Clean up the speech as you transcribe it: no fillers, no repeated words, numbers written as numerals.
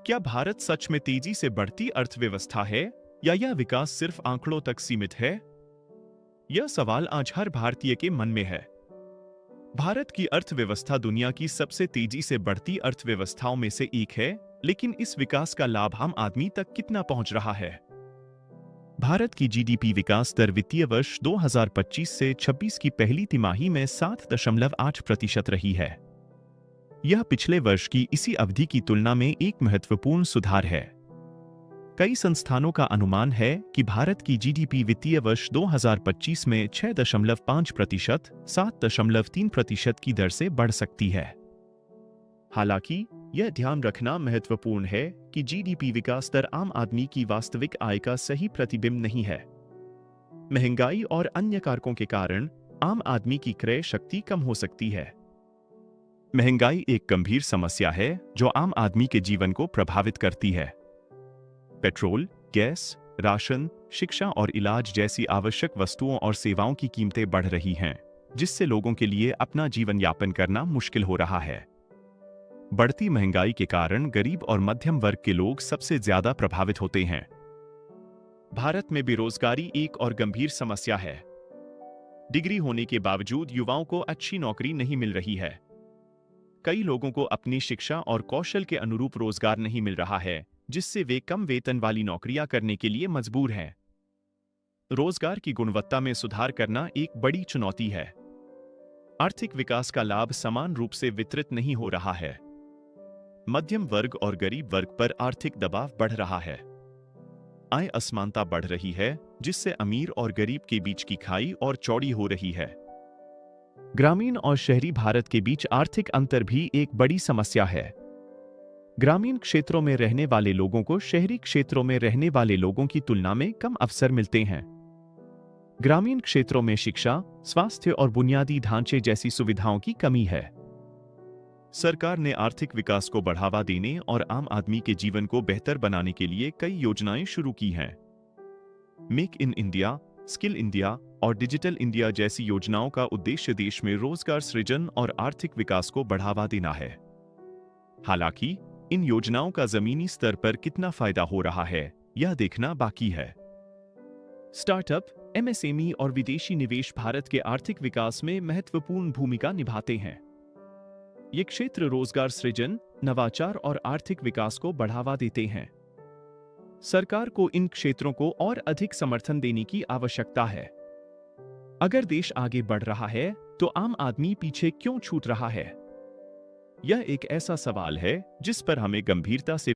क्या भारत सच में तेजी से बढ़ती अर्थव्यवस्था है या यह विकास सिर्फ आंकड़ों तक सीमित है? यह सवाल आज हर भारतीय के मन में है। भारत की अर्थव्यवस्था दुनिया की सबसे तेजी से बढ़ती अर्थव्यवस्थाओं में से एक है, लेकिन इस विकास का लाभ आम आदमी तक कितना पहुंच रहा है? भारत की जीडीपी विकास दर वित्तीय वर्ष 2025 से 26 की पहली तिमाही में 7.8% रही है। यह पिछले वर्ष की इसी अवधि की तुलना में एक महत्वपूर्ण सुधार है। कई संस्थानों का अनुमान है कि भारत की जीडीपी वित्तीय वर्ष 2025 में 6.5% 7.3% की दर से बढ़ सकती है। हालांकि यह ध्यान रखना महत्वपूर्ण है कि जीडीपी विकास दर आम आदमी की वास्तविक आय का सही प्रतिबिंब नहीं है। महंगाई और अन्य कारकों के कारण आम आदमी की क्रय शक्ति कम हो सकती है। महंगाई एक गंभीर समस्या है जो आम आदमी के जीवन को प्रभावित करती है। पेट्रोल, गैस, राशन, शिक्षा और इलाज जैसी आवश्यक वस्तुओं और सेवाओं की कीमतें बढ़ रही हैं, जिससे लोगों के लिए अपना जीवन यापन करना मुश्किल हो रहा है। बढ़ती महंगाई के कारण गरीब और मध्यम वर्ग के लोग सबसे ज्यादा प्रभावित होते हैं। भारत में बेरोजगारी एक और गंभीर समस्या है। डिग्री होने के बावजूद युवाओं को अच्छी नौकरी नहीं मिल रही है। कई लोगों को अपनी शिक्षा और कौशल के अनुरूप रोजगार नहीं मिल रहा है, जिससे वे कम वेतन वाली नौकरियां करने के लिए मजबूर हैं। रोजगार की गुणवत्ता में सुधार करना एक बड़ी चुनौती है। आर्थिक विकास का लाभ समान रूप से वितरित नहीं हो रहा है। मध्यम वर्ग और गरीब वर्ग पर आर्थिक दबाव बढ़ रहा है। आय असमानता बढ़ रही है, जिससे अमीर और गरीब के बीच की खाई और चौड़ी हो रही है। ग्रामीण और शहरी भारत के बीच आर्थिक अंतर भी एक बड़ी समस्या है। ग्रामीण क्षेत्रों में रहने वाले लोगों को शहरी क्षेत्रों में रहने वाले लोगों की तुलना में कम अवसर मिलते हैं। ग्रामीण क्षेत्रों में शिक्षा, स्वास्थ्य और बुनियादी ढांचे जैसी सुविधाओं की कमी है। सरकार ने आर्थिक विकास को बढ़ावा देने और आम आदमी के जीवन को बेहतर बनाने के लिए कई योजनाएं शुरू की हैं। Make in India, skill India और डिजिटल इंडिया जैसी योजनाओं का उद्देश्य देश में रोजगार सृजन और आर्थिक विकास को बढ़ावा देना है। हालांकि इन योजनाओं का जमीनी स्तर पर कितना फायदा हो रहा है, यह देखना बाकी है। स्टार्टअप, एमएसएमई और विदेशी निवेश भारत के आर्थिक विकास में महत्वपूर्ण भूमिका निभाते हैं। ये क्षेत्र रोजगार सृजन, नवाचार और आर्थिक विकास को बढ़ावा देते हैं। सरकार को इन क्षेत्रों को और अधिक समर्थन देने की आवश्यकता है। अगर देश आगे बढ़ रहा है, तो आम आदमी पीछे क्यों छूट रहा है? यह एक ऐसा सवाल है जिस पर हमें गंभीरता से